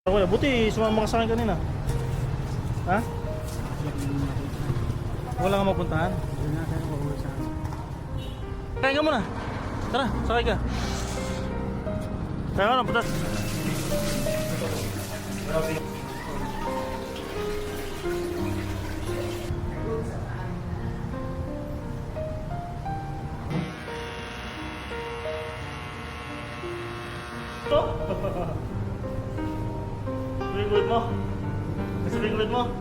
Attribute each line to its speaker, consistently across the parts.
Speaker 1: Kuya, buti sumama ka sa akin kanina. Ha? Wala kang mapuntahan? Kain ka muna. Tara, sakay ka. Kaya ka na, putas. Ito? Bingwit mo? Kasi bingwit mo?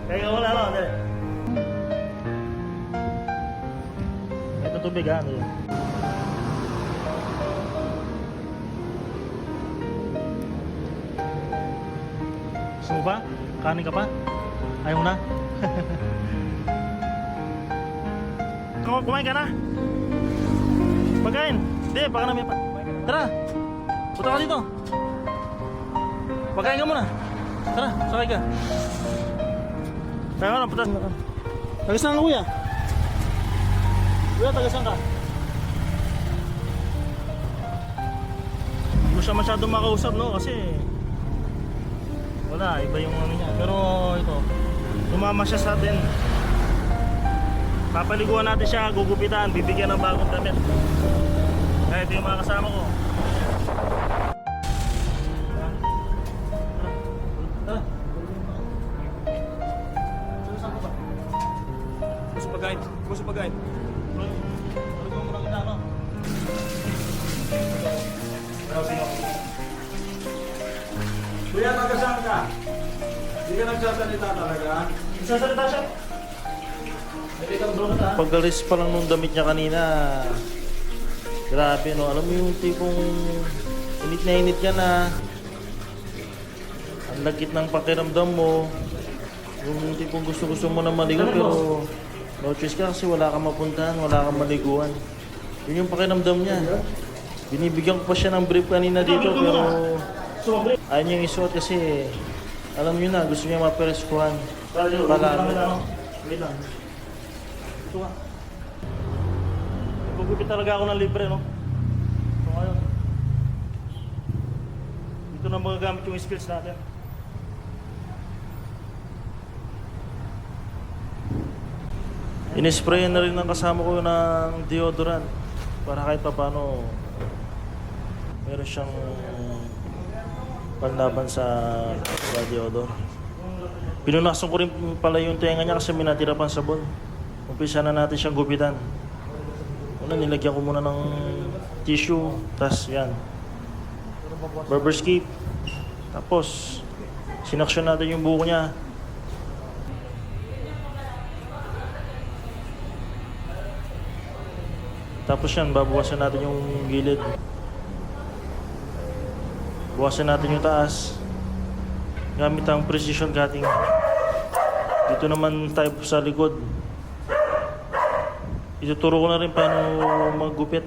Speaker 1: Kaya ka muna, ano? Dali. Ito tubig, ha? Ano yun? Gusto mo pa? Kanin ka pa? Ayaw mo na? Kumain ka na? Pagkain? Hindi, baka na may pa. Tara! Punta ka dito! Pagkain ka muna! Tara, sakay ka! Kaya ka na, putas na ka. Tagasaan ka, kuya? Kuya, tagasaan ka? Hindi mo siya masyadong makausap, no? Kasi wala, iba yung ano niya. Pero ito, tumama siya sa atin. Papaliguan natin siya, gugupitan, bibigyan ng bagong damit. Kaya ito yung mga kasama ko.
Speaker 2: Gusto pagkain?
Speaker 1: Talagyan mo lang ina, no?
Speaker 2: Kuya, tagasaan ka? Hindi ka nagsasalita talaga?
Speaker 1: Nagsasalita siya. Pag-alis pa lang nung damit niya kanina, grabe, no? Alam mo yung tipong init na init ka na, ang lagkit ng pakiramdam mo, yung tipong gusto-gusto mo na maligo pero no choice ka kasi wala kang mapuntahan, wala kang maliguan. Yun yung pakiramdam niya. Binibigyan ko pa siya ng brief kanina dito pero ayaw niyang isuot kasi alam niyo na, gusto niya mapereskuhan. Palalo. Wait lang. Ito nga. Gugupit talaga ako ng libre, no? So ngayon, dito na magagamit yung skills natin. Inispray na rin ng kasama ko ng deodorant para kahit pa paano meron siyang panlaban sa deodorant. Pinunasan ko rin pala yung tenga niya kasi may natira pang sabon. Umpisa na natin siyang gupitan. Una, nilagyan ko muna ng tissue, tas yan, barber scape. Tapos sinaksyon natin yung buhok niya. Tapos yan, babawasan natin yung gilid. Bawasan natin yung taas gamit ang precision cutting. Dito naman tayo sa likod. Ituturo ko na rin paano maggupit.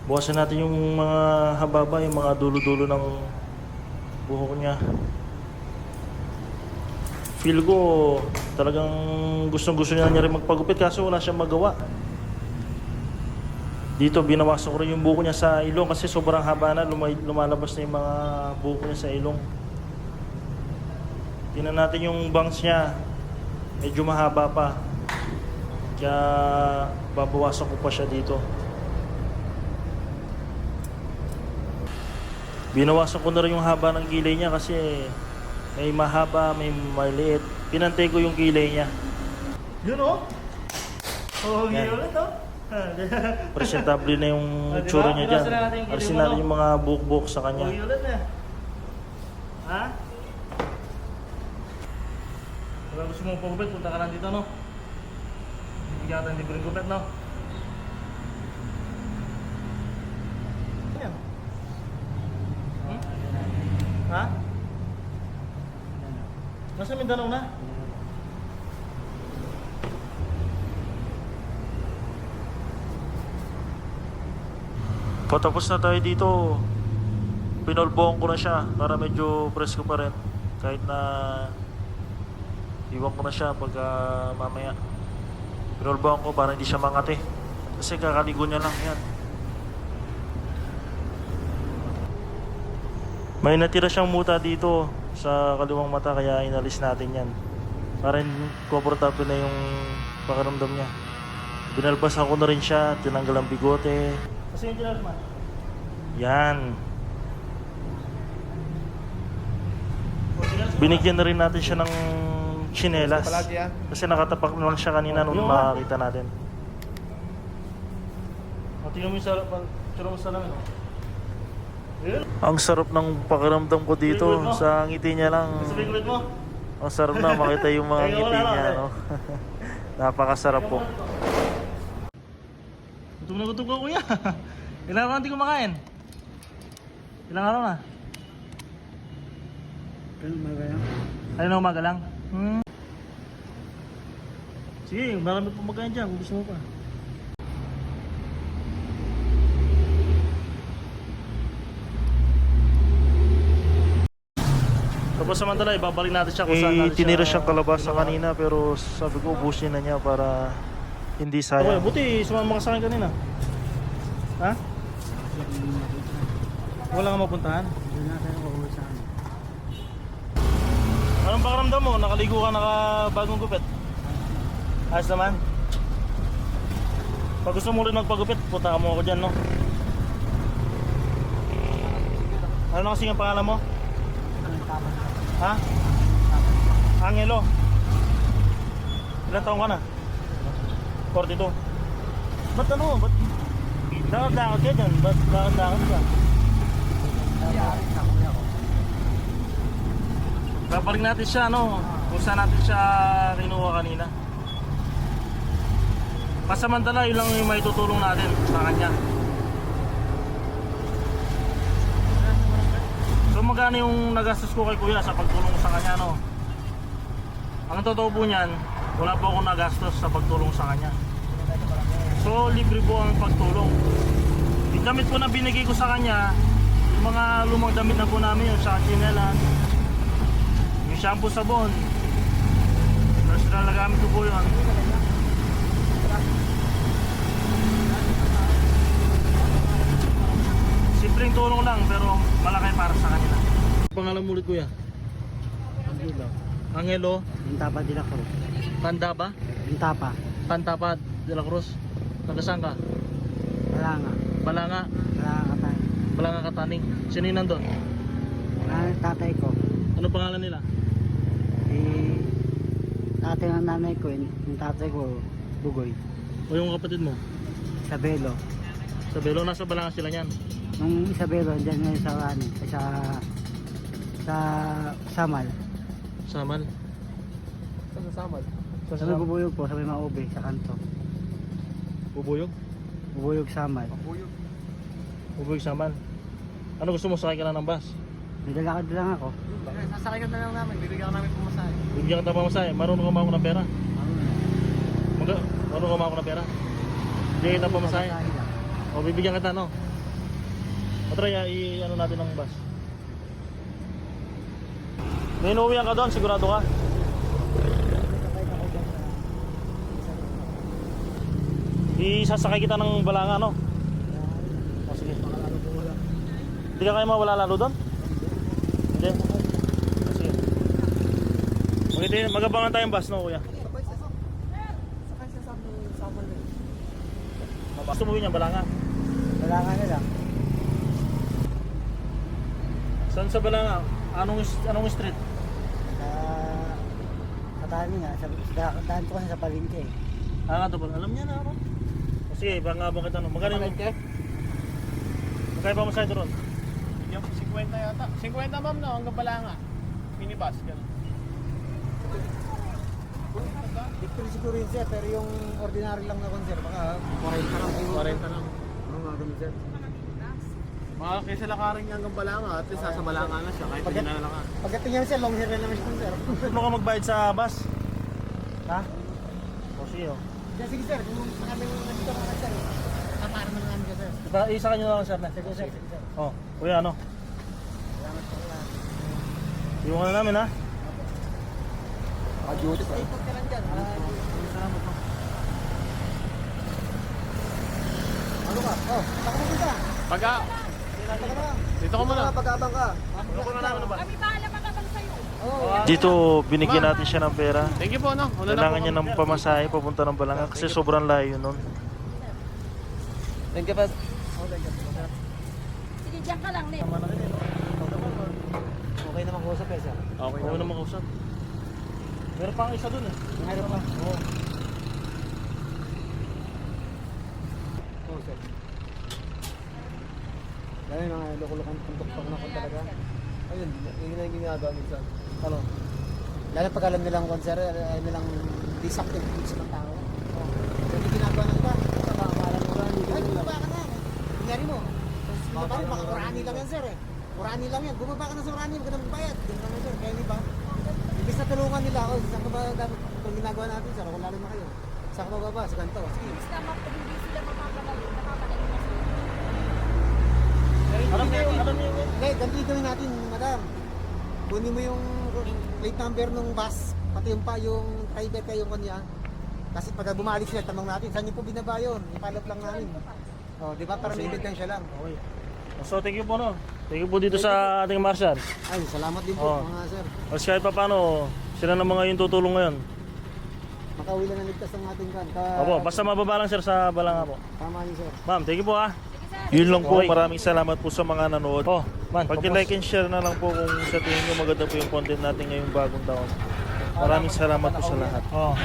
Speaker 1: Bawasan natin yung mga hababa, yung mga dulo-dulo ng buhok niya. Feel ko talagang gustong-gusto niya rin magpagupit kaso wala siyang magawa. Dito binawasan ko rin yung buhok niya sa ilong kasi sobrang haba na, lumalabas na yung mga buhok niya sa ilong. Tingnan natin yung bangs niya, medyo mahaba pa. Kaya babawasan ko pa siya dito. Binawasan ko na rin yung haba ng kilay niya kasi may mahaba, may maliit. Pinantay ko yung kilay niya. Yun o? Oo, yun ulit o. Presentable na yung tsura niya dyan. Alisin natin yung mga buhok-buhok sa kanya. Oo, ulit na. Ha? Kung gusto mong pagupit, punta ka lang dito, no? Hindi ka natin libreng gupit, no? Yan. Ha? Nasa Mindanao na? Patapos na tayo dito. Pinolbohan ko na siya para medyo presko pa rin. Kahit na iwan ko na siya pagka mamaya. Pinolbohan ko para hindi siya mangati. Kasi kakaligo niya lang yan. May natira siyang muta dito sa kaliwang mata kaya inalis natin yan. Para komportable na yung pakiramdam niya. Binalbasan ko na rin siya, tinanggal ang bigote. Kasi yung tinalman? Yan. Binigyan na rin natin siya ng tsinelas. Kasi nakatapak na lang siya kanina nung makakita natin. O, tingnan mo yung sarap. Tira mo sa namin. Ang sarap ng pakiramdam ko dito. Sa ngiti niya lang. Ang sarap na makita yung mga ngiti niya. No? Napakasarap po. Gutom na gutom ko, kuya. Ilang araw hindi kumakain? Ilang araw na? Ay na umaga lang? Sige, marami pa magkain dyan kung gusto mo pa. Tapos samantala, ibabalik natin siya kung saan natin siya. Tinira siyang kalabasa kanina pero sabi ko ubusin na niya para hindi sayang. Buti sumama ka sa akin kanina. Ha? Wala kang mapuntahan? Anong pakiramdam mo? Nakaligo ka, nakabagong gupit? Ayos naman? Pag gusto mo rin magpagupit, punta mo ako dyan, no? Ano na kasi ang pangalan mo? Ha? Angelo? Ilan taong ka na? 42. Ba't ano? Ba't lakad-lakad ka dyan? Ba't lakad-lakad ka? Babalik natin siya, no? Kung saan natin siya kinuha kanina. Pasamantala, yun lang yung may tutulong natin sa kanya. So magkano yung nagastos ko kay kuya sa pagtulong sa kanya, no? Ang totoo po niyan, wala po akong nagastos sa pagtulong sa kanya. So libre po ang pagtulong. Yung damit po na binigay ko sa kanya, yung mga lumang damit na po namin yun, sa chinelan, yung shampoo, sabon, personal na gamit ko po yun. Simpleng tulong lang pero malaki para sa kanila. Pangalan mo ulit, kuya?
Speaker 3: Angelo.
Speaker 1: Angelo?
Speaker 3: Bintapa de la Cruz.
Speaker 1: Pandaba?
Speaker 3: Bintapa.
Speaker 1: Pantapa de la Cruz. Tagasaan ka?
Speaker 3: Balanga.
Speaker 1: Balanga?
Speaker 3: Balanga tayo.
Speaker 1: Balanga Kataning. Sino yun nandun?
Speaker 3: Tatay ko.
Speaker 1: Ano pangalan nila?
Speaker 3: Tatay ng nanay ko, yung tatay ko, Bugoy.
Speaker 1: O yung kapatid mo?
Speaker 3: Isabelo.
Speaker 1: Sa Belo, nasa Balanga sila niyan.
Speaker 3: Nung Isabelo, dyan ngayon sa Samal.
Speaker 1: Samal?
Speaker 2: Sa Samal?
Speaker 3: Sabi bubuyog po, sabi maube, sa kanto.
Speaker 1: Bubuyog?
Speaker 3: Bubuyog Samal.
Speaker 1: Bubuyog Samal. Ano gusto mo, sakay ka lang ng bus?
Speaker 3: Naglalakad lang ako.
Speaker 2: Sasakay ka na lang namin, bibigyan ka namin pumasahe.
Speaker 1: Bibigyan kita pamasahe. Marunong ka mako ng pera? Marunong ka mako ng pera? Bibigyan kita pamasahe? O bibigyan kita, no? O try, ano natin ng bus. May inuwihan ka doon, sigurado ka? Isasakay kita ng Balanga, no? O sige. Hindi ka kayo mawala lalo doon? Hindi? O sige. Magabangan tayong bus, no, kuya?
Speaker 3: Sakay sa Samal.
Speaker 1: Gusto mo yun yung Balanga?
Speaker 3: Balanga na lang.
Speaker 1: Saan sa Balanga? Anong street?
Speaker 3: Katani nga, daan ko kasi sa palengke.
Speaker 1: Ah, ito po. Alam niya na ako. O sige, bangabang kita, no? Magkano yung... Magkano pa masaya doon?
Speaker 2: 50 yata. 50 ma'am na, hanggang Balanga. Minibus, gano'n.
Speaker 3: Dipre siguro yun sir, pero yung ordinary lang na konser, baka 40 lang.
Speaker 2: 40 lang.
Speaker 3: Oo, mga ganun sir.
Speaker 2: Mga kaysa lakarin niya hanggang Balanga, at least sa Balanga na siya, kahit hindi na lang.
Speaker 3: Pagdating yan sir, long hair na naman siya sir.
Speaker 1: Ano ka magbayad sa bus? Ha? O sige, o.
Speaker 3: Sige sir, kung kami nandito mga sir, para naman namin ka sir.
Speaker 1: Isa ka nyo lang, sir.
Speaker 3: Sige sir, sige sir.
Speaker 1: O, kuya, ano?
Speaker 3: Salamat po yan.
Speaker 1: Iwan ka na namin, ha?
Speaker 3: Duty pa. Ikot ka lang dyan.
Speaker 1: Salamat po.
Speaker 3: Ano ka? Oh, baka mapunta.
Speaker 2: Pagka,
Speaker 3: Teka na.
Speaker 2: Dito ka muna.
Speaker 3: Pag-abang ka.
Speaker 4: Kami bahala magabang sa'yo.
Speaker 3: Oo.
Speaker 1: Dito, binigyan natin siya ng pera.
Speaker 2: Thank you po, no? Una na
Speaker 1: Kailangan
Speaker 2: po
Speaker 1: niya ng pamasahe papunta ng Balanga kasi sobrang layo nun.
Speaker 3: Thank you, Pas.
Speaker 4: Sige, diyan ka lang, Nip.
Speaker 3: Okay naman ko sa pesa.
Speaker 2: Okay
Speaker 1: Oo naman kausap. Meron pa ang isa dun eh.
Speaker 3: Mayroon pa.
Speaker 1: Oo.
Speaker 3: Oo, sir. Dahil mga loko-lokong tuntok-tok na ko talaga. Ayun, yun na yung ginagawa minsan. Ano? Lalo pag alam nilang konser, alam nilang disactive sa ng tao. Oh. Yung ginagawa ng iba, maalam mo lang. Ay, bumaba ka na. Kunyari mo. Tapos bumaba rin, baka urani lang yan, sir eh. Urani lang yan. Bumaba ka na sa urani, huwag ka na magbayad. Doon lang, sir. Kaya di ba? Ibig na tulungan nila ako. Saan ka ba dapat kung ginagawa natin, sir? Kung lalo na kayo. Saan ka bababa? Sa ganito. Sige.
Speaker 4: Basta hindi sila makakalayo na sa'yo.
Speaker 1: Alam niyo yun.
Speaker 3: Hindi, ganito yung gawin natin, madam. Kunin mo yung plate number ng bus, pati yung driver kayo yung kanya. Kasi pag bumalik sila, tanong natin, saan niyo po binaba yun? Ipalap lang namin. O, di ba? Para may ebidensya lang.
Speaker 1: Okay. So thank you po no. Thank you po dito sa ating marshal.
Speaker 3: Ay, salamat din po,
Speaker 1: Oo.
Speaker 3: mga sir.
Speaker 1: Kasi kahit pa paano, sila na mga yung tutulong ngayon.
Speaker 3: Makauwi lang ng ligtas ng ating kan.
Speaker 1: Opo, basta mababa lang sir sa Balanga po.
Speaker 3: Tama yun, sir.
Speaker 1: Ma'am, thank you po ah. Yun lang po,
Speaker 2: Okay.
Speaker 1: maraming salamat po sa mga nanood.
Speaker 2: Oh, man,
Speaker 1: Pag-like and share na lang po kung sa tingin nyo maganda po yung content natin ngayong bagong taon. Maraming salamat po sa lahat.
Speaker 2: Oh.